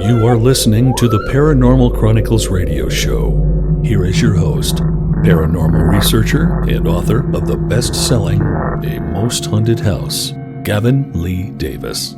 You are listening to the Paranormal Chronicles radio show. Here is your host, paranormal researcher and author of the best-selling A Most Haunted House, Gavin Lee Davis.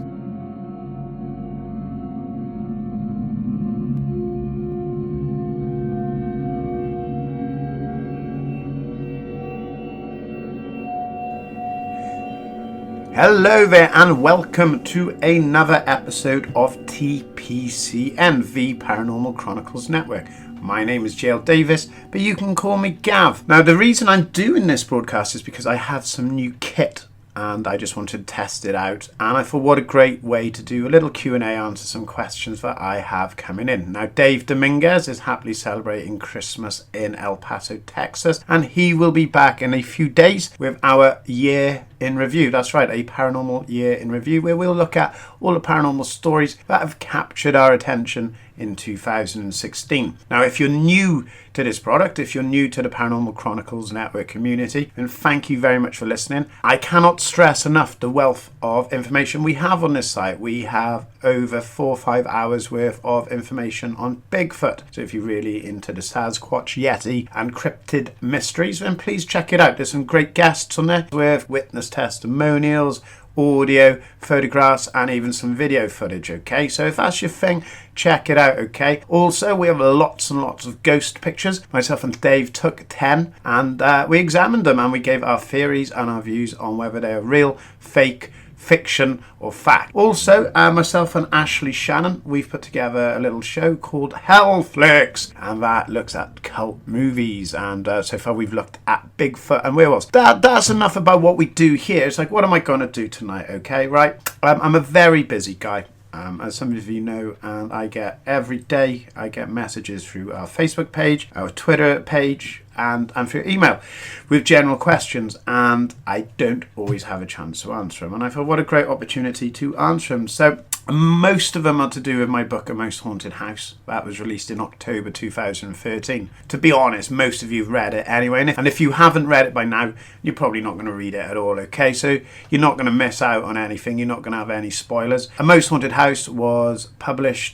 Hello there and welcome to another episode of TPCN, the Paranormal Chronicles Network. My name is G L Davies, but you can call me Gav. Now the reason I'm doing this broadcast is because I have some new kit and I just wanted to test it out, and I thought what a great way to do a little Q&A, answer some questions that I have coming in. Now Dave Dominguez is happily celebrating Christmas in El Paso, Texas, and he will be back in a few days with our year in review. That's right, a paranormal year in review, where we'll look at all the paranormal stories that have captured our attention in 2016. Now, if you're new to this product, if you're new to the Paranormal Chronicles Network community, then thank you very much for listening. I cannot stress enough the wealth of information we have on this site. We have over 4 or 5 hours worth of information on Bigfoot. So if you're really into the Sasquatch, Yeti and cryptid mysteries, then please check it out. There's some great guests on there with witness testimonials, audio, photographs and even some video footage. Okay, so if that's your thing, check it out. Okay, also we have lots and lots of ghost pictures. Myself and Dave took 10 and we examined them and we gave our theories and our views on whether they are real, fake, fiction or fact. Also, myself and Ashley Shannon, we've put together a little show called Hell Flicks, and that looks at cult movies, and so far we've looked at Bigfoot and werewolves. That's enough about what we do here. It's like, what am I going to do tonight? Okay, right, I'm a very busy guy. As some of you know, and I get messages through our Facebook page, our Twitter page, and through email with general questions, and I don't always have a chance to answer them. And I thought, what a great opportunity to answer them. So most of them are to do with my book, A Most Haunted House. That was released in October 2013. To be honest, most of you have read it anyway. And if you haven't read it by now, you're probably not going to read it at all, okay? So you're not going to miss out on anything. You're not going to have any spoilers. A Most Haunted House was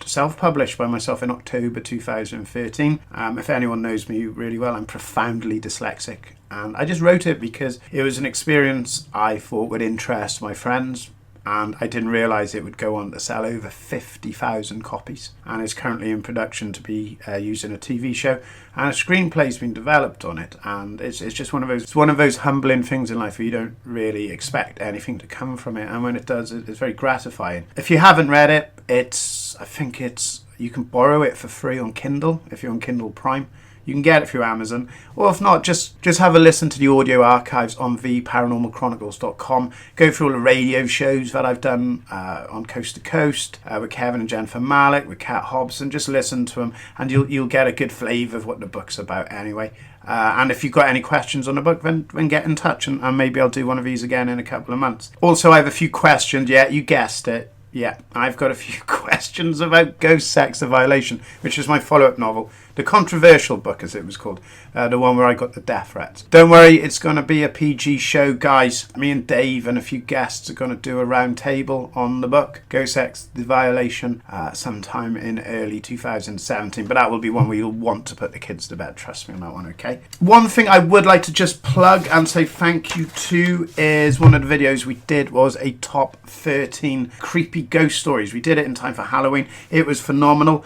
self-published by myself in October 2013. If anyone knows me really well, I'm profoundly dyslexic. And I just wrote it because it was an experience I thought would interest my friends. And I didn't realise it would go on to sell over 50,000 copies, and is currently in production to be used in a TV show, and a screenplay's been developed on it. And it's just one of those humbling things in life where you don't really expect anything to come from it, and when it does, it's very gratifying. If you haven't read it, you can borrow it for free on Kindle if you're on Kindle Prime. You can get it through Amazon, or if not, just have a listen to the audio archives on theparanormalchronicles.com. Go through all the radio shows that I've done on Coast to Coast with Kevin and Jennifer Malik, with Kat Hobson. Just listen to them, and you'll get a good flavour of what the book's about anyway. And if you've got any questions on the book, then get in touch, and maybe I'll do one of these again in a couple of months. Also, I have a few questions. Yeah, you guessed it. Yeah, I've got a few questions about Ghost, Sex, The Violation, which is my follow-up novel. The controversial book, as it was called. The one where I got the death threats. Don't worry, it's going to be a PG show, guys. Me and Dave and a few guests are going to do a round table on the book, Ghost, Sex, The Violation, sometime in early 2017. But that will be one where you'll want to put the kids to bed. Trust me on that one, okay? One thing I would like to just plug and say thank you to is one of the videos we did was a top 13 creepy ghost stories. We did it in time for Halloween. It was phenomenal.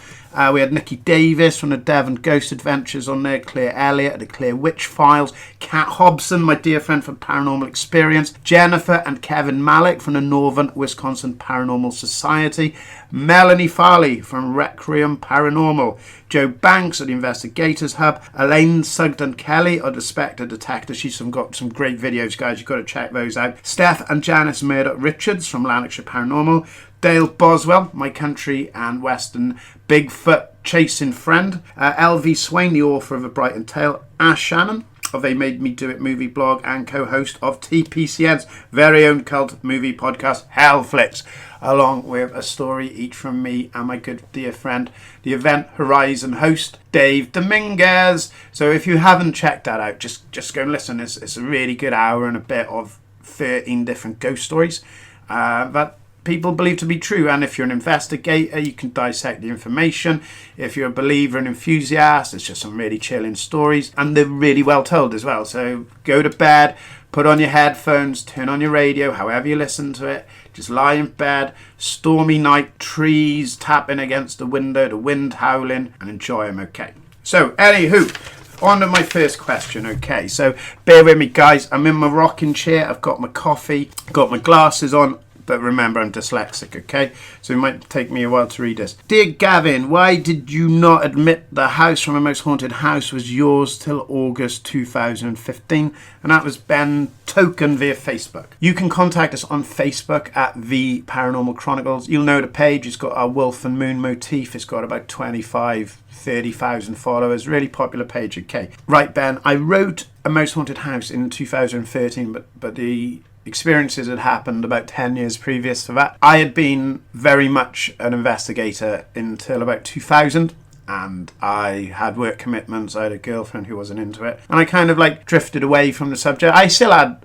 We had Nikki Davis from the Devon Ghost Adventures on there, Claire Elliott of the Claire Witch Files, Kat Hobson, my dear friend from Paranormal Experience, Jennifer and Kevin Malik from the Northern Wisconsin Paranormal Society, Melanie Farley from Requiem Paranormal, Joe Banks at the Investigators Hub, Elaine Sugden Kelly of the Spectre Detector. She's got some great videos, guys. You've got to check those out. Steph and Janice Murdoch Richards from Lanarkshire Paranormal, Dale Boswell, my country and western Bigfoot chasing friend, LV Swain, the author of A Brighton Tale, Ash Shannon of They Made Me Do It movie blog and co-host of TPCN's very own cult movie podcast, Hell Flicks, along with a story each from me and my good dear friend, the Event Horizon host, Dave Dominguez. So if you haven't checked that out, just go and listen. It's a really good hour and a bit of 13 different ghost stories that people believe to be true. And if you're an investigator, you can dissect the information. If you're a believer and enthusiast, it's just some really chilling stories, and they're really well told as well. So go to bed, put on your headphones, turn on your radio, however you listen to it, just lie in bed, stormy night, trees tapping against the window, the wind howling, and enjoy them. Okay, so anywho, on to my first question. Okay, so bear with me guys, I'm in my rocking chair, I've got my coffee, got my glasses on, but remember I'm dyslexic, okay? So it might take me a while to read this. Dear Gavin, why did you not admit the house from a most haunted house was yours till August 2015? And that was Ben Token via Facebook. You can contact us on Facebook at The Paranormal Chronicles. You'll know the page, it's got our wolf and moon motif, it's got about 30,000 followers, really popular page, okay? Right, Ben, I wrote A Most Haunted House in 2013, but the experiences had happened about 10 years previous to that. I had been very much an investigator until about 2000, and I had work commitments. I had a girlfriend who wasn't into it, and I kind of like drifted away from the subject. I still had,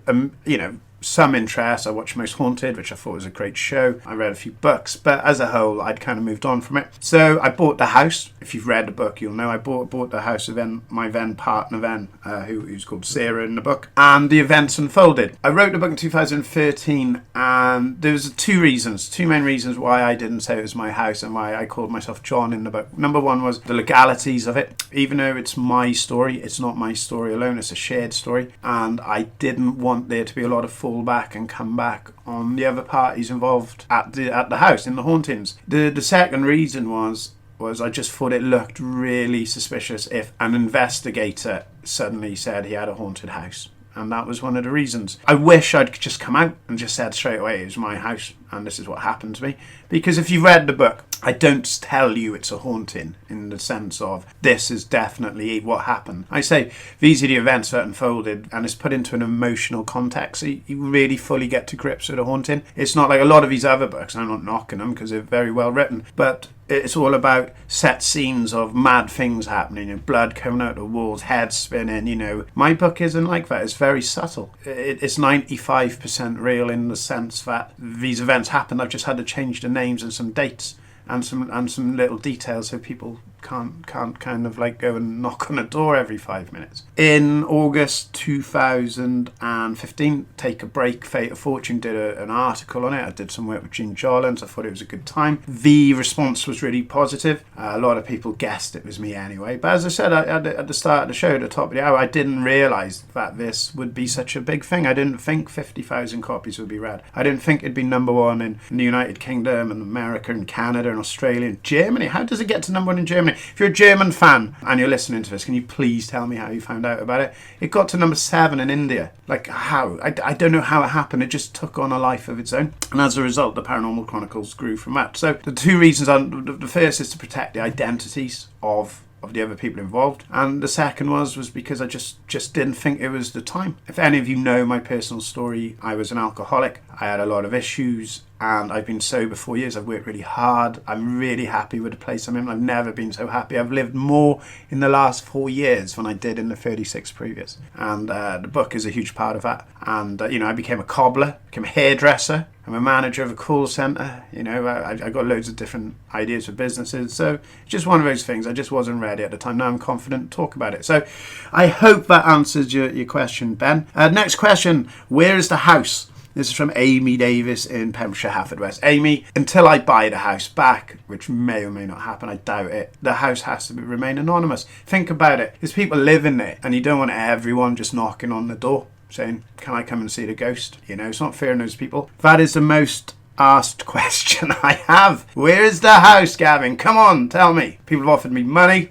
some interest. I watched Most Haunted, which I thought was a great show. I read a few books, but as a whole, I'd kind of moved on from it. So I bought the house. If you've read the book, you'll know I bought the house of my then partner, who's called Sarah in the book, and the events unfolded. I wrote the book in 2013, and there was two main reasons why I didn't say it was my house and why I called myself John in the book. Number one was the legalities of it. Even though it's my story, it's not my story alone, it's a shared story, and I didn't want there to be a lot of fall back and come back on the other parties involved at the house in the hauntings. The second reason was I just thought it looked really suspicious if an investigator suddenly said he had a haunted house. And that was one of the reasons. I wish I'd just come out and just said straight away it was my house and this is what happened to me. Because if you've read the book, I don't tell you it's a haunting in the sense of this is definitely what happened. I say these are the events that unfolded, and it's put into an emotional context. So you really fully get to grips with a haunting. It's not like a lot of these other books, and I'm not knocking them because they're very well written, but it's all about set scenes of mad things happening, blood coming out of the walls, heads spinning, My book isn't like that. It's very subtle. It's 95% real in the sense that these events happened. I've just had to change the names and some dates and some little details so people can't kind of like go and knock on a door every 5 minutes. In August 2015, Take a Break, Fate of Fortune did an article on it. I did some work with Gene Jolens. I thought it was a good time. The response was really positive. A lot of people guessed it was me anyway. But as I said at the start of the show, at the top of the hour, I didn't realise that this would be such a big thing. I didn't think 50,000 copies would be read. I didn't think it'd be number one in the United Kingdom and America and Canada and Australia and Germany. How does it get to number one in Germany? If you're a German fan and you're listening to this, can you please tell me how you found out about it? It got to number 7 in India. Like how? I don't know how it happened. It just took on a life of its own. And as a result, the Paranormal Chronicles grew from that. So the two reasons are, the first is to protect the identities of the other people involved, and the second was because I just didn't think it was the time. If any of you know my personal story, I was an alcoholic. I had a lot of issues, and I've been sober 4 years. I've worked really hard. I'm really happy with the place I'm in. I've never been so happy. I've lived more in the last 4 years than I did in the 36 previous, and the book is a huge part of that. And I became a cobbler, became a hairdresser. I'm a manager of a call centre. I got loads of different ideas for businesses. So it's just one of those things. I just wasn't ready at the time. Now I'm confident to talk about it. So I hope that answers your question, Ben. Next question. Where is the house? This is from Amy Davies in Pembrokeshire, Haverfordwest. Amy, until I buy the house back, which may or may not happen, I doubt it, the house has to remain anonymous. Think about it. There's people living there, and you don't want everyone just knocking on the door saying, can I come and see the ghost? It's not fair on those people. That is the most asked question I have. Where is the house, Gavin? Come on, tell me. People have offered me money,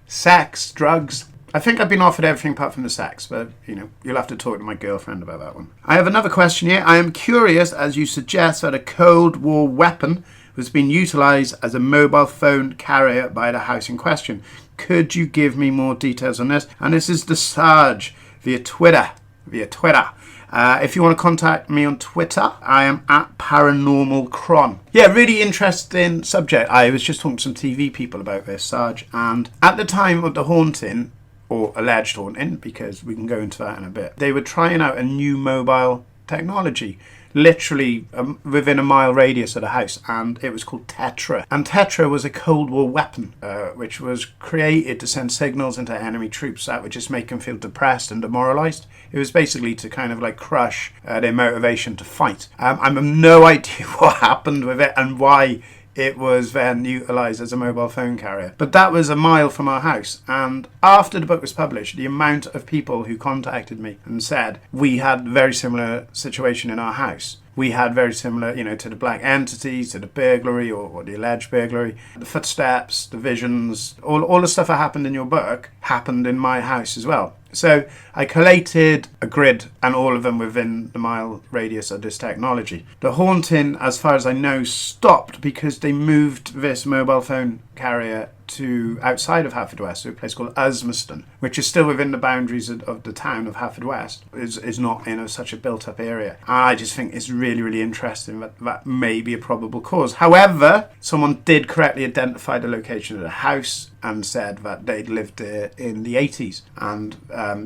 sex, drugs. I think I've been offered everything apart from the sex, but, you'll have to talk to my girlfriend about that one. I have another question here. I am curious, as you suggest, that a Cold War weapon was being utilised as a mobile phone carrier by the house in question. Could you give me more details on this? And this is the Sarge via Twitter. If you want to contact me on Twitter, I am at Paranormal Chron. Yeah, really interesting subject. I was just talking to some TV people about this, Sarge, and at the time of the haunting, or alleged haunting, because we can go into that in a bit, they were trying out a new mobile technology. literally within a mile radius of the house, and it was called Tetra. And Tetra was a Cold War weapon, which was created to send signals into enemy troops that would just make them feel depressed and demoralized. It was basically to kind of like crush their motivation to fight. I have no idea what happened with it and why it was then utilised as a mobile phone carrier. But that was a mile from our house. And after the book was published, the amount of people who contacted me and said, we had a very similar situation in our house. We had very similar, to the black entities, to the burglary or the alleged burglary, the footsteps, the visions, all the stuff that happened in your book happened in my house as well. So I collated a grid and all of them within the mile radius of this technology. The haunting, as far as I know, stopped because they moved this mobile phone carrier to outside of Haverfordwest, to a place called Usmaston, which is still within the boundaries of the town of Haverfordwest, is not in such a built-up area. And I just think it's really, really interesting that may be a probable cause. However, someone did correctly identify the location of the house and said that they'd lived there in the 80s. And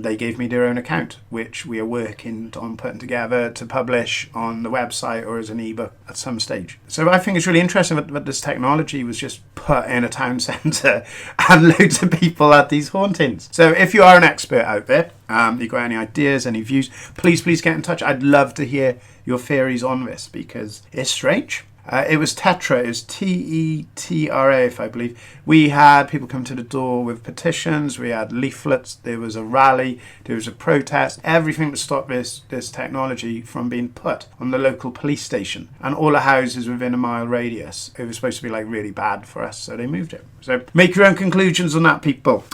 they gave me their own account, which we are working on putting together to publish on the website or as an ebook at some stage. So I think it's really interesting that this technology was just put in a town centre and loads of people had these hauntings. So if you are an expert out there, you've got any ideas, any views, please get in touch. I'd love to hear your theories on this because it's strange. It was Tetra, it was Tetra, if I believe. We had people come to the door with petitions, we had leaflets, there was a rally, there was a protest, everything to stop this technology from being put on the local police station. And all the houses within a mile radius, it was supposed to be like really bad for us, so they moved it. So make your own conclusions on that, people.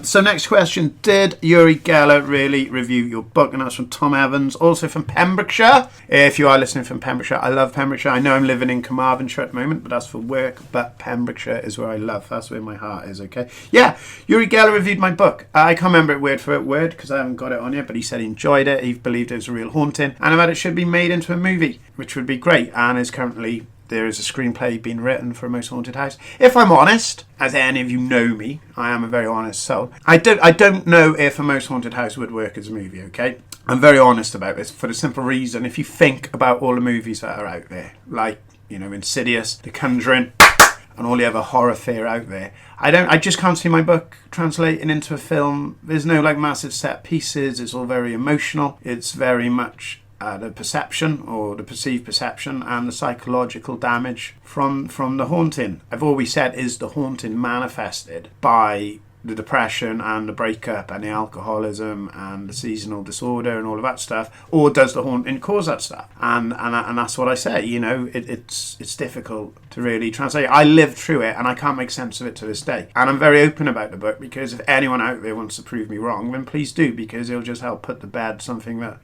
So next question, did Uri Geller really review your book? And that's from Tom Evans, also from Pembrokeshire. If you are listening from Pembrokeshire, I love Pembrokeshire. I know I'm living in Carmarthenshire at the moment, but that's for work. But Pembrokeshire is where I love. That's where my heart is, okay? Yeah, Uri Geller reviewed my book. I can't remember it word for word because I haven't got it on yet, but he said he enjoyed it. He believed it was a real haunting and that it should be made into a movie, which would be great, and is currently... There is a screenplay being written for A Most Haunted House. If I'm honest, as any of you know me, I am a very honest soul. I don't know if A Most Haunted House would work as a movie, okay? I'm very honest about this for the simple reason, if you think about all the movies that are out there, like, Insidious, The Conjuring, and all the other horror fear out there, I just can't see my book translating into a film. There's no massive set pieces. It's all very emotional. It's very much the perception or the perceived perception and the psychological damage from the haunting. I've always said, is the haunting manifested by the depression and the breakup and the alcoholism and the seasonal disorder and all of that stuff, or does the haunting cause that stuff? And that's what I say. It's difficult to really translate. I lived through it and I can't make sense of it to this day. And I'm very open about the book because if anyone out there wants to prove me wrong, then please do, because it'll just help put to bed something that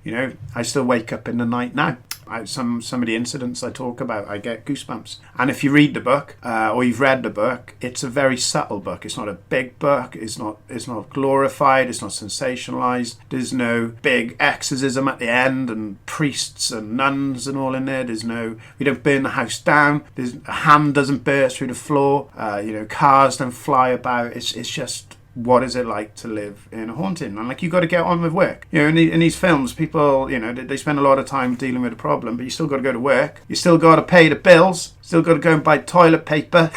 I still wake up in the night now. Some of the incidents I talk about, I get goosebumps. And if you read the book, or you've read the book, it's a very subtle book. It's not a big book. It's not glorified. It's not sensationalized. There's no big exorcism at the end and priests and nuns and all in there. We don't burn the house down. A hand doesn't burst through the floor. Cars don't fly about. It's just, what is it like to live in a haunting? And you got to get on with work. In these films, people, they spend a lot of time dealing with a problem, but you still got to go to work. You still got to pay the bills. Still got to go and buy toilet paper.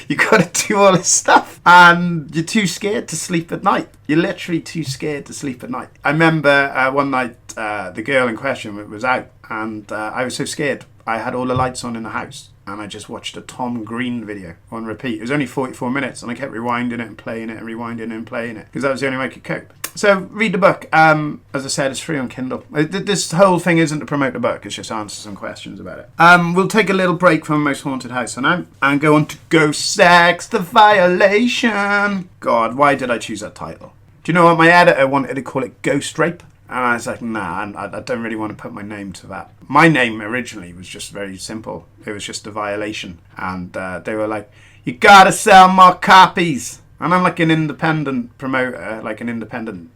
You got to do all this stuff. And you're too scared to sleep at night. You're literally too scared to sleep at night. I remember one night the girl in question was out and I was so scared. I had all the lights on in the house and I just watched a Tom Green video on repeat. It was only 44 minutes and I kept rewinding it and playing it and rewinding it and playing it because that was the only way I could cope. So read the book. As I said, it's free on Kindle. This whole thing isn't to promote the book, it's just answer some questions about it. We'll take a little break from Most Haunted House now and go on to Ghost Sex, the Violation. God, why did I choose that title? Do you know what? My editor wanted to call it Ghost Rape. And I was like, nah, I don't really want to put my name to that. My name originally was just very simple. It was just The Violation. And they were like, you gotta sell more copies. And I'm like an independent promoter, like an independent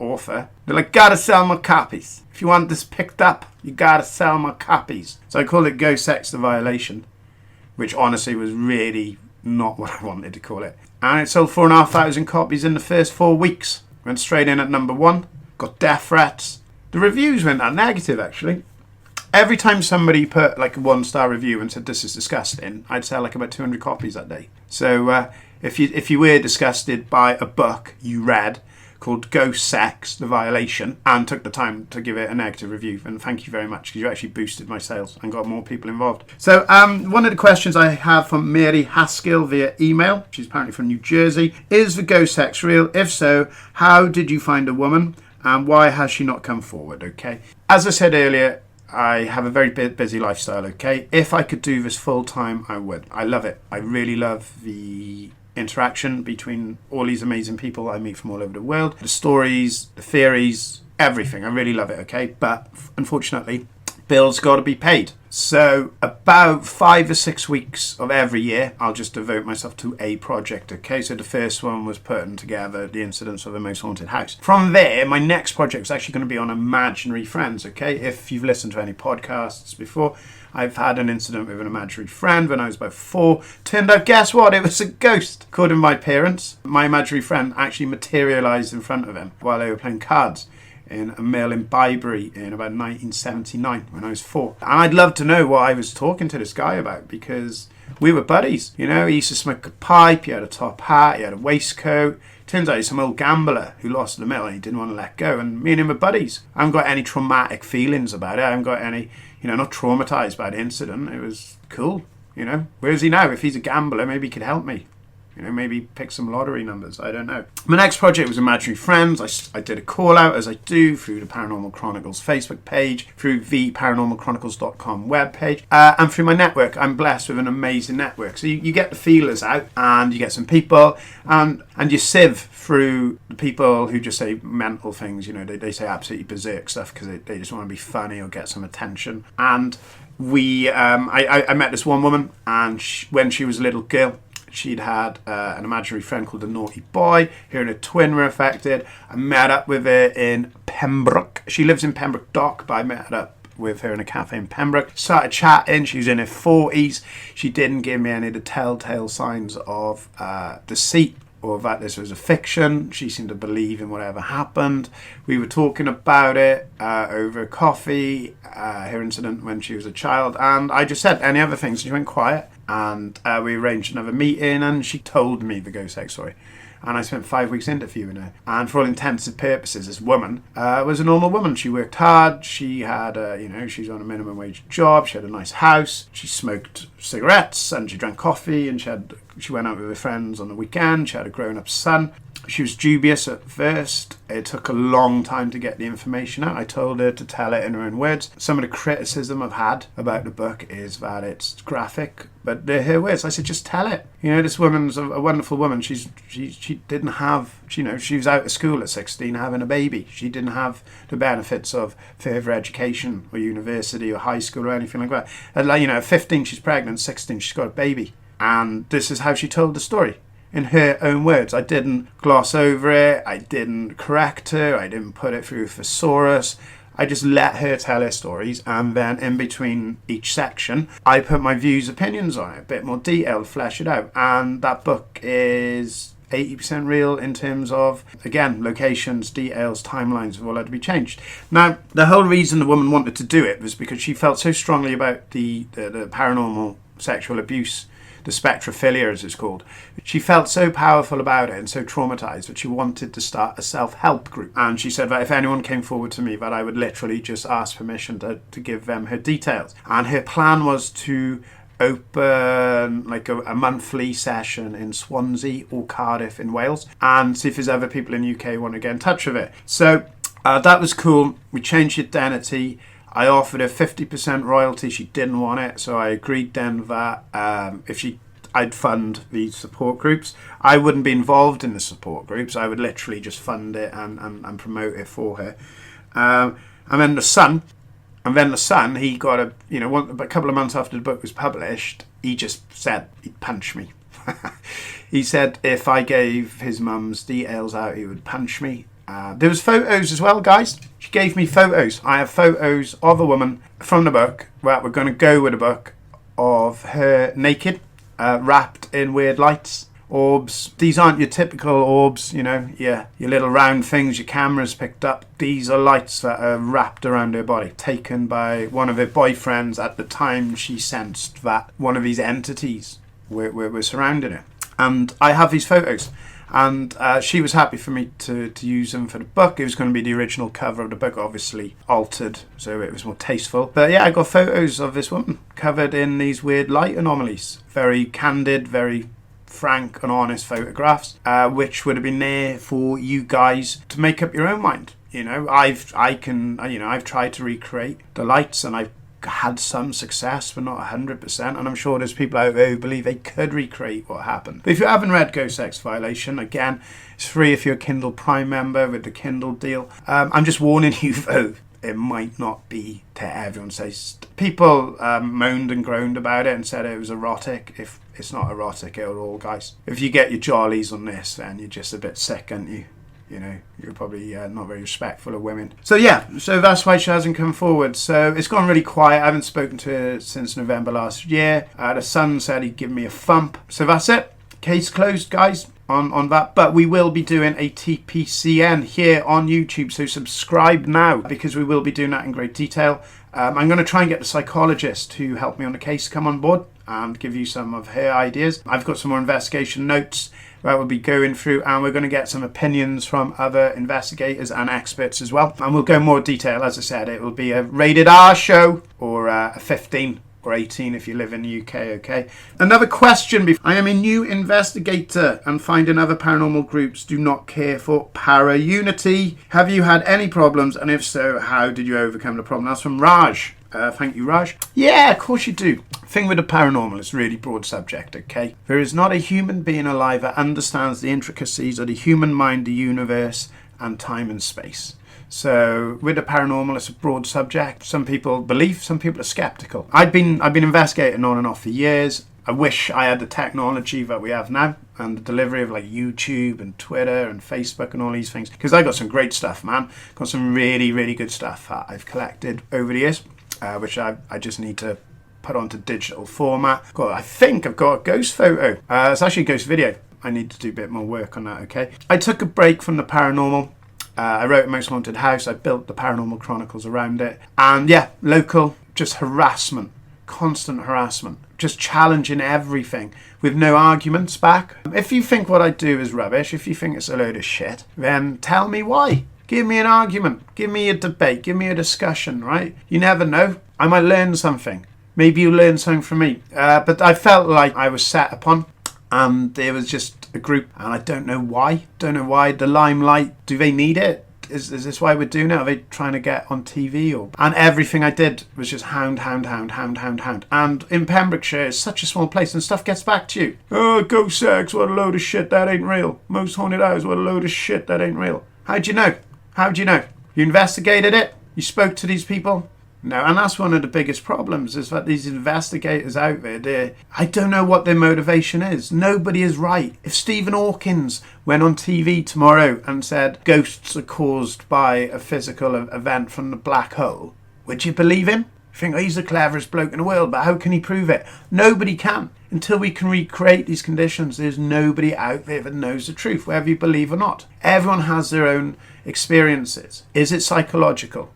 author. They're like, gotta sell more copies. If you want this picked up, you gotta sell more copies. So I called it Ghost Sex, the Violation, which honestly was really not what I wanted to call it. And it sold 4,500 copies in the first 4 weeks. Went straight in at number 1. Got death threats. The reviews went that negative, actually. every time somebody put like a 1-star review and said this is disgusting, I'd sell like about 200 copies that day. So if you were disgusted by a book you read called Ghost Sex, The Violation, and took the time to give it a negative review, and thank you very much, because you actually boosted my sales and got more people involved. So one of the questions I have from Mary Haskell via email, she's apparently from New Jersey, is the ghost sex real? If so, how did you find a woman, and why has she not come forward? Okay, as I said earlier, I have a very busy lifestyle, okay? If I could do this full time, I would. I love it. I really love the interaction between all these amazing people I meet from all over the world. The stories, the theories, everything. I really love it, okay? But unfortunately, bills got to be paid. So about 5 or 6 weeks of every year, I'll just devote myself to a project, okay? So the first one was putting together the incidents of the most haunted house. From there, my next project was actually going to be on imaginary friends, okay? If you've listened to any podcasts before, I've had an incident with an imaginary friend when I was about 4. Turned out, guess what? It was a ghost. According to my parents, my imaginary friend actually materialised in front of him while they were playing cards in a mill in Bybury in about 1979 when I was 4. And I'd love to know what I was talking to this guy about, because we were buddies. You know, he used to smoke a pipe, he had a top hat, he had a waistcoat. Turns out he's some old gambler who lost the mill and he didn't want to let go. And me and him were buddies. I haven't got any traumatic feelings about it. I haven't got any, not traumatised by the incident. It was cool, Where is he now? If he's a gambler, maybe he could help me. Maybe pick some lottery numbers. I don't know. My next project was Imaginary Friends. I did a call out, as I do, through the Paranormal Chronicles Facebook page, through the ParanormalChronicles.com webpage, and through my network. I'm blessed with an amazing network. So you get the feelers out, and you get some people, and you sieve through the people who just say mental things. They say absolutely berserk stuff because they just want to be funny or get some attention. And I met this one woman, and when she was a little girl, she'd had an imaginary friend called the Naughty Boy. Her and her twin were affected. I met up with her in Pembroke. She lives in Pembroke Dock, but I met up with her in a cafe in Pembroke. Started chatting. She was in her 40s. She didn't give me any of the telltale signs of deceit or that this was a fiction. She seemed to believe in whatever happened. We were talking about it over coffee, her incident when she was a child, and I just said any other things. She went quiet, and we arranged another meeting, and she told me the ghost sex story. And I spent 5 weeks interviewing her. And for all intents and purposes, this woman was a normal woman. She worked hard. She had, she's on a minimum wage job. She had a nice house. She smoked cigarettes and she drank coffee, and she went out with her friends on the weekend. She had a grown-up son. She was dubious at first. It took a long time to get the information out. I told her to tell it in her own words. Some of the criticism I've had about the book is that it's graphic, but they're her words. I said, just tell it. This woman's a wonderful woman. She didn't have, she was out of school at 16 having a baby. She didn't have the benefits of further education or university or high school or anything like that. At 15 she's pregnant, 16 she's got a baby. And this is how she told the story. In her own words. I didn't gloss over it. I didn't correct her. I didn't put it through thesaurus. I just let her tell her stories, and then in between each section, I put my views, opinions on it, a bit more detail, flesh it out. And that book is 80% real in terms of, again, locations, details, timelines have all had to be changed. Now, the whole reason the woman wanted to do it was because she felt so strongly about the paranormal sexual abuse, the spectrophilia as it's called. She felt so powerful about it and so traumatized that she wanted to start a self-help group. And she said that if anyone came forward to me, that I would literally just ask permission to give them her details. And her plan was to open like a monthly session in Swansea or Cardiff in Wales, and see if there's other people in the UK want to get in touch with it. So that was cool. We changed the identity. I offered her 50% royalty. She didn't want it, so I agreed then that I'd fund the support groups. I wouldn't be involved in the support groups. I would literally just fund it and promote it for her. And then the son, he got a couple of months after the book was published, he just said he'd punch me. He said if I gave his mum's details out, he would punch me. There was photos as well, guys. She gave me photos. I have photos of a woman from the book that we're going to go with the book of her naked, wrapped in weird lights, orbs. These aren't your typical orbs, you know, your little round things your camera's picked up. These are lights that are wrapped around her body, taken by one of her boyfriends at the time she sensed that one of these entities were surrounding her. And I have these photos. And she was happy for me to use them for the book. It was going to be the original cover of the book, obviously altered, so it was more tasteful. But yeah, I got photos of this woman covered in these weird light anomalies. Very candid, very frank and honest photographs, which would have been there for you guys to make up your own mind. You know, I've tried to recreate the lights, and I've had some success, but not 100%, and I'm sure there's people out there who believe they could recreate what happened. But if you haven't read Ghost Sex Violation, again, it's free if you're a Kindle Prime member with the Kindle deal. I'm just warning you though, it might not be to everyone's taste. People moaned and groaned about it and said it was erotic. If it's not erotic at all, guys. If you get your jollies on this, then you're just a bit sick, aren't you? You know, you're probably not very respectful of women. So yeah, so that's why she hasn't come forward. So it's gone really quiet. I haven't spoken to her since November last year. The son said he'd give me a thump. So that's it. Case closed, guys, on that. But we will be doing a TPCN here on YouTube. So subscribe now, because we will be doing that in great detail. I'm going to try and get the psychologist who helped me on the case come on board and give you some of her ideas. I've got some more investigation notes that we'll be going through, and we're going to get some opinions from other investigators and experts as well. And we'll go in more detail. As I said, it will be a rated R show, or a 15 or 18 if you live in the UK, okay? Another question. I am a new investigator and finding other paranormal groups do not care for para-unity. Have you had any problems? And if so, how did you overcome the problem? That's from Raj. Thank you, Raj. Yeah, of course you do. Thing with the paranormal is a really broad subject, okay? There is not a human being alive that understands the intricacies of the human mind, the universe, and time and space. So with the paranormal, it's a broad subject. Some people believe, some people are skeptical. I've been investigating on and off for years. I wish I had the technology that we have now and the delivery of like YouTube and Twitter and Facebook and all these things, because I got some great stuff, man. Got some really, really good stuff that I've collected over the years, which I just need to put onto digital format. I think I've got a ghost photo. It's actually a ghost video. I need to do a bit more work on that, okay? I took a break from the paranormal. I wrote Most Haunted House. I built the Paranormal Chronicles around it. And yeah, local, just harassment, constant harassment, just challenging everything with no arguments back. If you think what I do is rubbish, if you think it's a load of shit, then tell me why. Give me an argument, give me a debate, give me a discussion, right? You never know. I might learn something. Maybe you learn something from me. But I felt like I was set upon, and there was just a group, and I don't know why. The limelight, do they need it? Is this why we're doing it? Are they trying to get on TV? And everything I did was just hound. And in Pembrokeshire, it's such a small place, and stuff gets back to you. Oh, ghost sex, what a load of shit, that ain't real. Most haunted hours, what a load of shit, that ain't real. How'd you know? You investigated it? You spoke to these people? No, and that's one of the biggest problems, is that these investigators out there, I don't know what their motivation is. Nobody is right. If Stephen Hawkins went on TV tomorrow and said ghosts are caused by a physical event from the black hole, would you believe him? You think, oh, he's the cleverest bloke in the world, but how can he prove it? Nobody can. Until we can recreate these conditions, there's nobody out there that knows the truth, whether you believe or not. Everyone has their own experiences. Is it psychological?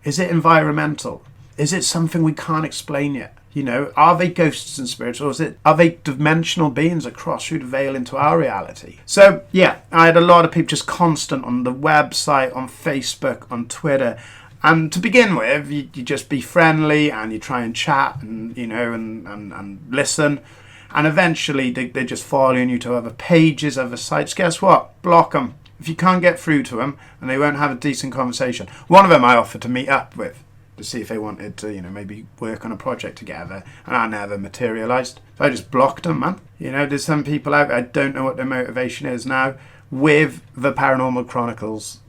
Is it environmental? Is it something we can't explain yet? You know, are they ghosts and spirits, or are they dimensional beings that cross through the veil into our reality? So yeah, I had a lot of people just constant on the website, on Facebook, on Twitter. And to begin with, you just be friendly and you try and chat and, you know, and listen. And eventually they're just following you to other pages, other sites. Guess what? Block them. If you can't get through to them, and they won't have a decent conversation. One of them I offered to meet up with to see if they wanted to, you know, maybe work on a project together, and that never materialised. So I just blocked them, man. You know, there's some people out there, I don't know what their motivation is now. With the Paranormal Chronicles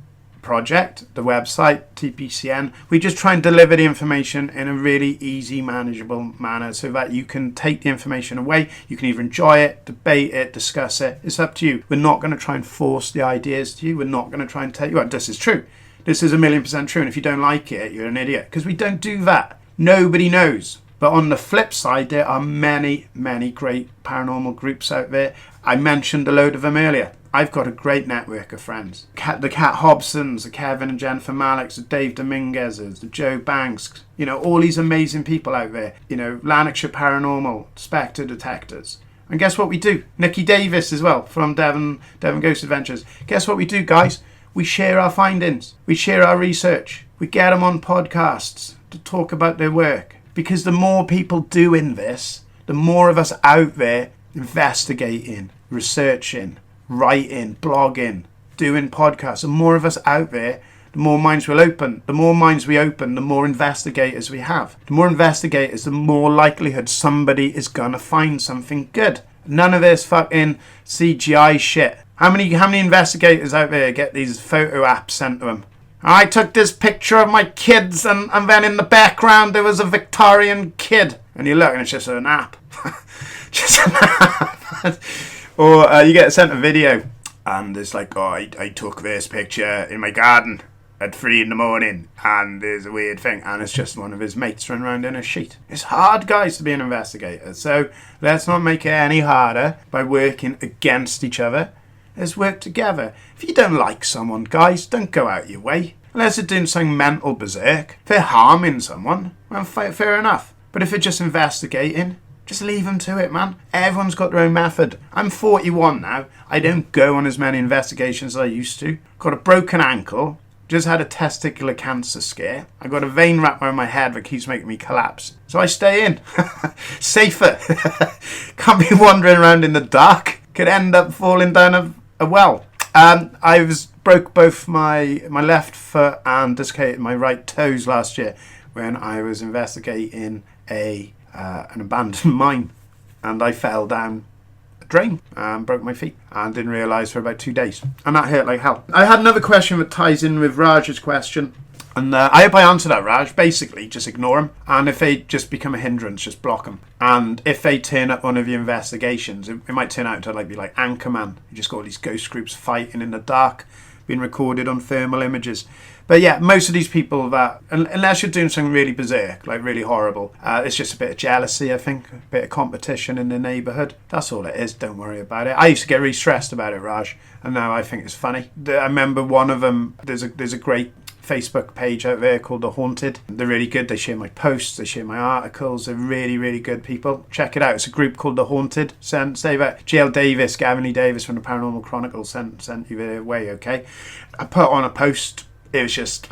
project, the website, TPCN, we just try and deliver the information in a really easy, manageable manner so that you can take the information away. You can either enjoy it, debate it, discuss it. It's up to you. We're not going to try and force the ideas to you. We're not going to try and tell you, well, this is true. This is 1,000,000% true. And if you don't like it, you're an idiot. Because we don't do that. Nobody knows. But on the flip side, there are many, many great paranormal groups out there. I mentioned a load of them earlier. I've got a great network of friends. The Kat Hobsons, the Kevin and Jennifer Malicks, the Dave Dominguez's, the Joe Banks, all these amazing people out there. Lanarkshire Paranormal, Spectre Detectors. And guess what we do? Nikki Davis as well, from Devon Ghost Adventures. Guess what we do, guys? We share our findings. We share our research. We get them on podcasts to talk about their work. Because the more people doing this, the more of us out there investigating, researching, writing, blogging, doing podcasts, the more of us out there, the more minds will open. The more minds we open, the more investigators we have. The more investigators, the more likelihood somebody is gonna find something good. None of this fucking CGI shit. How many investigators out there get these photo apps sent to them? I took this picture of my kids and then in the background there was a Victorian kid. And you look and it's just an app. Just an app. Or you get sent a video and it's like, I took this picture in my garden at 3 a.m. and there's a weird thing and it's just one of his mates running around in a sheet. It's hard, guys, to be an investigator. So let's not make it any harder by working against each other. Let's work together. If you don't like someone, guys, don't go out your way. Unless they're doing something mental berserk. If they're harming someone, well, fair enough. But if they're just investigating, just leave them to it, man. Everyone's got their own method. I'm 41 now. I don't go on as many investigations as I used to. Got a broken ankle. Just had a testicular cancer scare. I got a vein wrapped around my head that keeps making me collapse. So I stay in. Safer. Can't be wandering around in the dark. Could end up falling down a well. I broke both my left foot and dislocated my right toes last year when I was investigating an abandoned mine, and I fell down a drain and broke my feet and didn't realise for about 2 days, and that hurt like hell. I had another question that ties in with Raj's question. And I hope I answered that, Raj. Basically, just ignore them. And if they just become a hindrance, just block them. And if they turn up one of your investigations, it might turn out to be like Anchorman. You just got all these ghost groups fighting in the dark, being recorded on thermal images. But yeah, most of these people that, unless you're doing something really berserk, like really horrible, it's just a bit of jealousy, I think. A bit of competition in the neighbourhood. That's all it is. Don't worry about it. I used to get really stressed about it, Raj. And now I think it's funny. I remember one of them, there's a great Facebook page out there called The Haunted. They're really good. They share my posts, they share my articles. They're really, really good people. Check it out. It's a group called The Haunted. Say that G L Davies, Gavin Lee Davis from the Paranormal Chronicles sent you their way, okay? I put on a post. It was just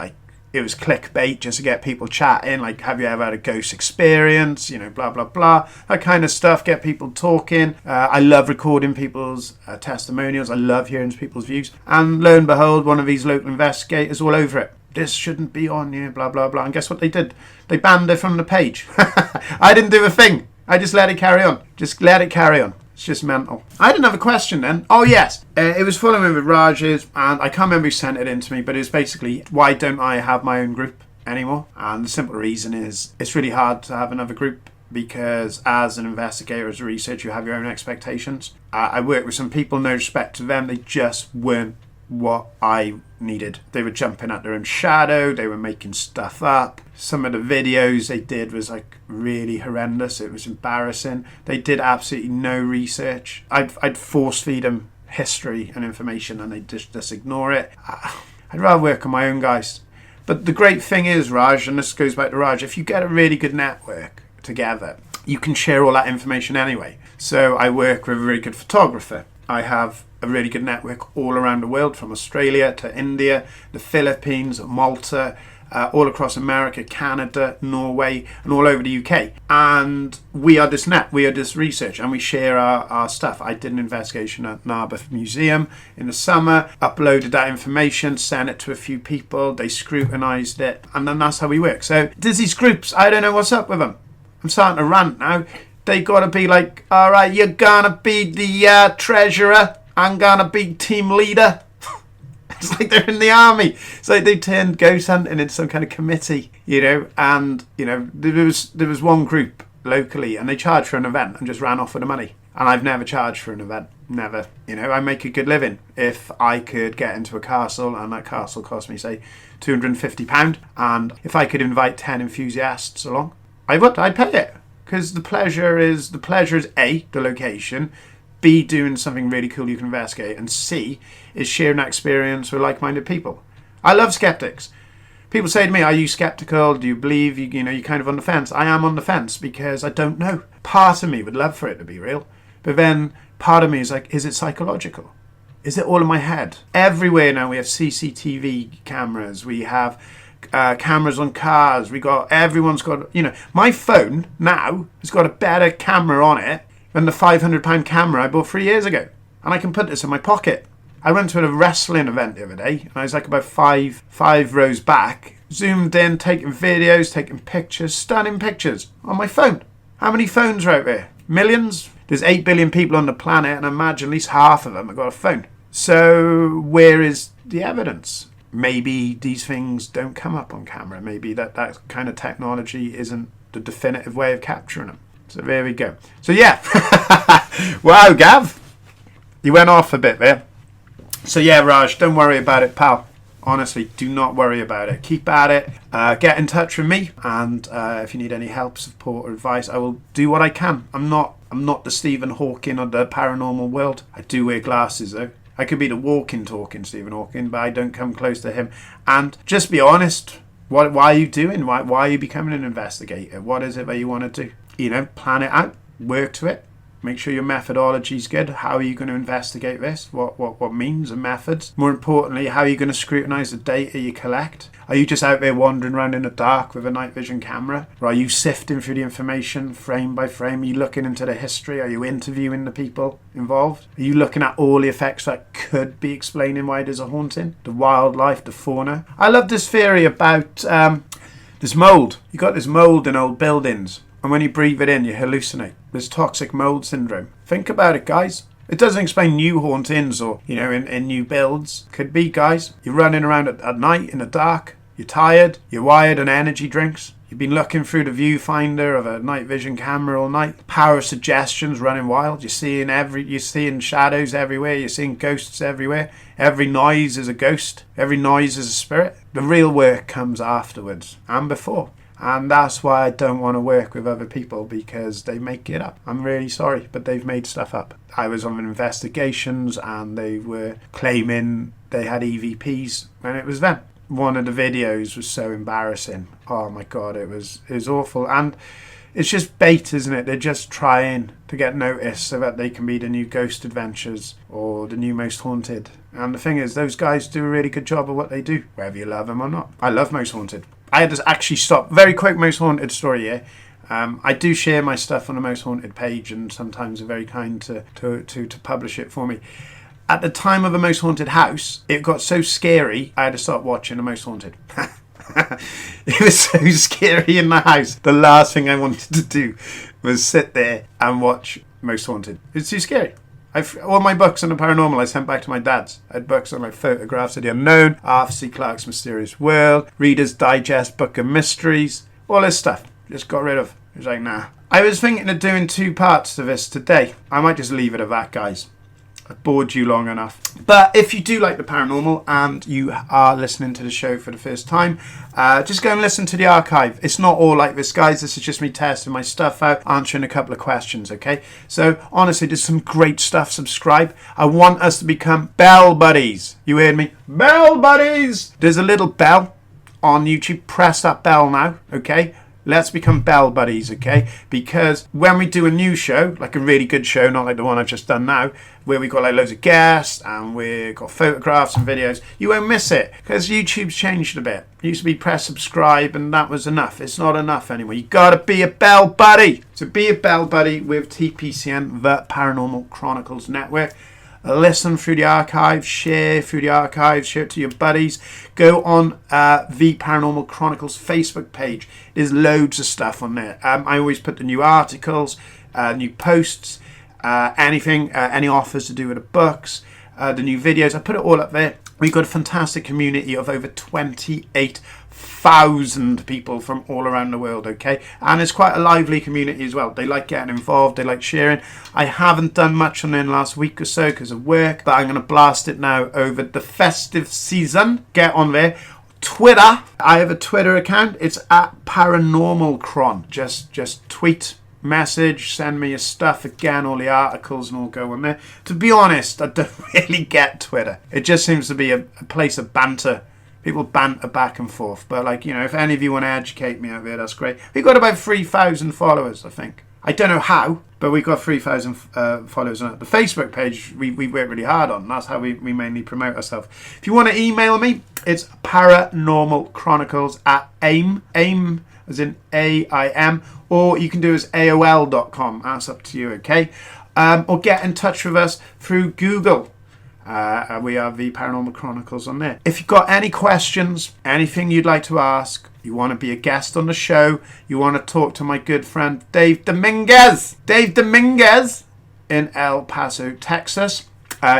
it was clickbait just to get people chatting, like, have you ever had a ghost experience, blah blah blah, that kind of stuff, get people talking. I love recording people's testimonials. I love hearing people's views, and lo and behold, one of these local investigators all over it. This shouldn't be on here, blah blah blah. And guess what they did? They banned it from the page. I didn't do a thing. I just let it carry on. It's just mental. I had another question then. Oh yes, it was following with Raj's, and I can't remember who sent it in to me, but it's basically, why don't I have my own group anymore? And the simple reason is it's really hard to have another group, because as an investigator, as a researcher, you have your own expectations. I work with some people, no respect to them, they just weren't what I needed. They were jumping at their own shadow, they were making stuff up. Some of the videos they did was really horrendous. It was embarrassing. They did absolutely no research. I'd force feed them history and information and they'd just ignore it. I'd rather work on my own, guys. But the great thing is, Raj, and this goes back to Raj, if you get a really good network together, you can share all that information anyway. So I work with a really good photographer. I have a really good network all around the world, from Australia to India, the Philippines, Malta, all across America, Canada, Norway, and all over the UK. And we are this research, and we share our stuff. I did an investigation at Narberth Museum in the summer, uploaded that information, sent it to a few people, they scrutinised it, and then that's how we work. So there's these groups, I don't know what's up with them. I'm starting to rant now. They gotta be like, all right, you're gonna be the treasurer, I'm gonna be team leader. It's like they're in the army. It's like they turned ghost hunting into some kind of committee, and there was one group locally and they charged for an event and just ran off with the money. And I've never charged for an event. Never. I make a good living. If I could get into a castle and that castle cost me, say, £250, and if I could invite 10 enthusiasts along, I'd pay it. Because the pleasure is A, the location, B, doing something really cool you can investigate, and C, is sharing that experience with like-minded people. I love skeptics. People say to me, are you skeptical? Do you believe? You're kind of on the fence. I am on the fence because I don't know. Part of me would love for it to be real. But then part of me is like, is it psychological? Is it all in my head? Everywhere now we have CCTV cameras. We have cameras on cars. Everyone's got, my phone now has got a better camera on it than the £500 camera I bought 3 years ago. And I can put this in my pocket. I went to a wrestling event the other day, and I was like about five rows back, zoomed in, taking videos, taking pictures, stunning pictures on my phone. How many phones are out there? Millions? There's 8 billion people on the planet, and I imagine at least half of them have got a phone. So where is the evidence? Maybe these things don't come up on camera. Maybe that kind of technology isn't the definitive way of capturing them. So there we go. So yeah. Wow, Gav. You went off a bit there. So yeah, Raj, don't worry about it, pal. Honestly, do not worry about it. Keep at it. Get in touch with me. And if you need any help, support, or advice, I will do what I can. I'm not the Stephen Hawking of the paranormal world. I do wear glasses, though. I could be the walking, talking Stephen Hawking, but I don't come close to him. And just be honest. Why are you doing? Why are you becoming an investigator? What is it that you want to do? Plan it out. Work to it. Make sure your methodology is good. How are you going to investigate this? What means and methods? More importantly, how are you going to scrutinise the data you collect? Are you just out there wandering around in the dark with a night vision camera? Or are you sifting through the information frame by frame? Are you looking into the history? Are you interviewing the people involved? Are you looking at all the effects that could be explaining why there's a haunting? The wildlife, the fauna. I love this theory about this mould. You got this mould in old buildings. And when you breathe it in, you hallucinate. There's toxic mold syndrome. Think about it, guys. It doesn't explain new hauntings or, in new builds. Could be, guys. You're running around at night in the dark. You're tired. You're wired on energy drinks. You've been looking through the viewfinder of a night vision camera all night. Power of suggestions running wild. You're seeing shadows everywhere. You're seeing ghosts everywhere. Every noise is a ghost. Every noise is a spirit. The real work comes afterwards and before. And that's why I don't want to work with other people, because they make it up. I'm really sorry, but they've made stuff up. I was on investigations and they were claiming they had EVPs when it was them. One of the videos was so embarrassing. Oh my God, it was awful. And it's just bait, isn't it? They're just trying to get noticed so that they can be the new Ghost Adventures or the new Most Haunted. And the thing is, those guys do a really good job of what they do, whether you love them or not. I love Most Haunted. I had to actually stop. Very quick Most Haunted story here. I do share my stuff on the Most Haunted page, and sometimes they're very kind to publish it for me. At the time of the Most Haunted house, it got so scary, I had to stop watching the Most Haunted. It was so scary in the house. The last thing I wanted to do was sit there and watch Most Haunted. It's too scary. All my books on the paranormal I sent back to my dad's. I had books on like Photographs of the Unknown, Arthur C. Clarke's Mysterious World, Reader's Digest Book of Mysteries, all this stuff. Just got rid of. It was like, nah. I was thinking of doing 2 parts to this today. I might just leave it at that, guys. I've bored you long enough. But if you do like the paranormal and you are listening to the show for the first time, just go and listen to the archive. It's not all like this, guys. This is just me testing my stuff out, answering a couple of questions, okay? So honestly, there's some great stuff. Subscribe. I want us to become bell buddies. You heard me? Bell buddies! There's a little bell on YouTube. Press that bell now, okay? Let's become bell buddies, okay? Because when we do a new show, like a really good show, not like the one I've just done now, where we've got like loads of guests and we've got photographs and videos, you won't miss it, because YouTube's changed a bit. It used to be press subscribe and that was enough. It's not enough anymore. You gotta be a bell buddy. So be a bell buddy with TPCN, the Paranormal Chronicles Network. Listen through the archives, share through the archives, share it to your buddies. Go on the Paranormal Chronicles Facebook page. There's loads of stuff on there. I always put the new articles, new posts, anything, any offers to do with the books, the new videos. I put it all up there. We've got a fantastic community of over 28,000 people from all around the world, okay? And it's quite a lively community as well. They like getting involved, they like sharing. I haven't done much on it in the last week or so because of work, but I'm going to blast it now over the festive season. Get on there. Twitter. I have a Twitter account. It's at Paranormal Chron. Just tweet message, send me your stuff again, all the articles and all go on there. To be honest, I don't really get Twitter. It just seems to be a place of banter. People banter back and forth. But like, you know, if any of you want to educate me out there, that's great. We've got about 3,000 followers, I think. I don't know how, but we've got 3,000 followers on it. The Facebook page we work really hard on. That's how we mainly promote ourselves. If you want to email me, it's paranormalchronicles@aim as in AIM, or you can do as AOL.com. That's up to you, okay? Or get in touch with us through Google. We are the Paranormal Chronicles on there. If you've got any questions, anything you'd like to ask, you want to be a guest on the show, you want to talk to my good friend Dave Dominguez in El Paso, Texas.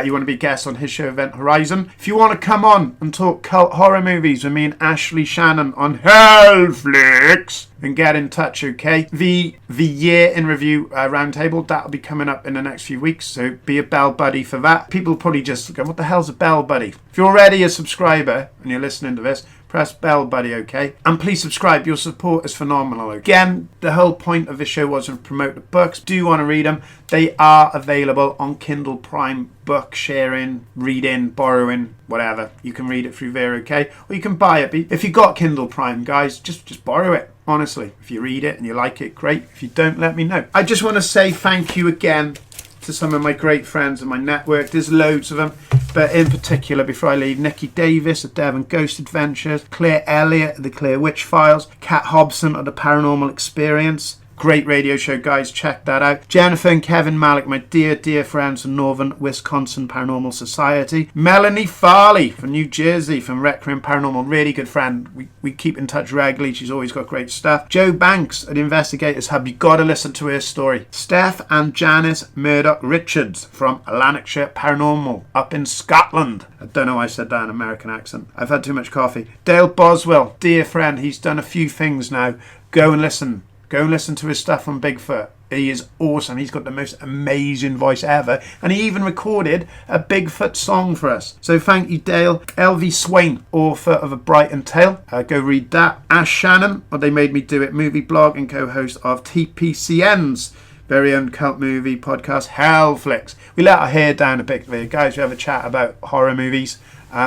You want to be a guest on his show Event Horizon. If you want to come on and talk cult horror movies with me and Ashley Shannon on Hellflix, then get in touch, okay? The year in review roundtable, that'll be coming up in the next few weeks, so be a bell buddy for that. People probably just go, what the hell's a bell buddy? If you're already a subscriber and you're listening to this, press bell buddy, okay? And please subscribe. Your support is phenomenal. Again, the whole point of this show wasn't to promote the books. Do you want to read them? They are available on Kindle Prime, book sharing, reading, borrowing, whatever. You can read it through there, okay? Or you can buy it. If you got Kindle Prime, guys, just borrow it. Honestly, if you read it and you like it, great. If you don't, let me know. I just want to say thank you again to some of my great friends in my network. There's loads of them, but in particular, before I leave, Nikki Davis of Devon Ghost Adventures, Claire Elliott of the Claire Witch Files, Kat Hobson of the Paranormal Experience. Great radio show, guys. Check that out. Jennifer and Kevin Malik, my dear friends from Northern Wisconsin Paranormal Society. Melanie Farley from New Jersey from Requiem Paranormal. Really good friend. We keep in touch regularly. She's always got great stuff. Joe Banks at Investigators Hub. You got to listen to her story. Steph and Janice Murdoch Richards from Lanarkshire Paranormal up in Scotland. I don't know why I said that in an American accent. I've had too much coffee. Dale Boswell, dear friend. He's done a few things now. Go and listen. Go and listen to his stuff on Bigfoot. He is awesome. He's got the most amazing voice ever. And he even recorded a Bigfoot song for us. So thank you, Dale. LV Swain, author of A Brighton Tale. Go read that. Ash Shannon, They Made Me Do It movie blog and co-host of TPCN's very own cult movie podcast, Hellflix. We let our hair down a bit there, guys. We have a chat about horror movies.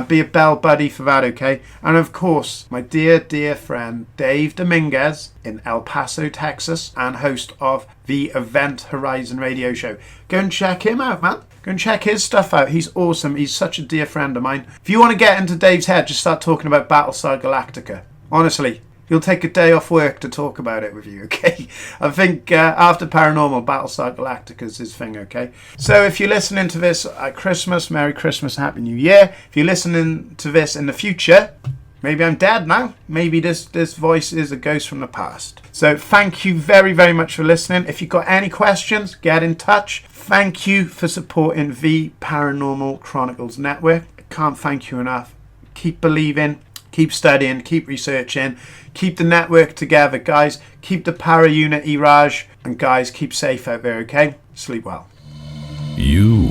Be a bell buddy for that, okay? And of course, my dear friend Dave Dominguez in El Paso, Texas, and host of the Event Horizon radio show. Go and check him out, man. Go and check his stuff out. He's awesome. He's such a dear friend of mine. If you want to get into Dave's head, just start talking about Battlestar Galactica. Honestly. He'll take a day off work to talk about it with you, okay? I think after Paranormal, Battlestar Galactica is his thing, okay? So if you're listening to this at Christmas, Merry Christmas, Happy New Year. If you're listening to this in the future, maybe I'm dead now. Maybe this voice is a ghost from the past. So thank you very much for listening. If you've got any questions, get in touch. Thank you for supporting the Paranormal Chronicles Network. I can't thank you enough. Keep believing. Keep studying, keep researching, keep the network together, guys. Keep the para unity, Raj. And guys, keep safe out there, okay? Sleep well. You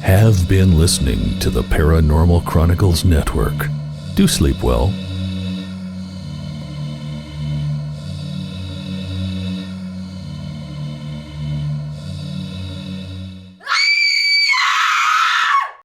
have been listening to the Paranormal Chronicles Network. Do sleep well.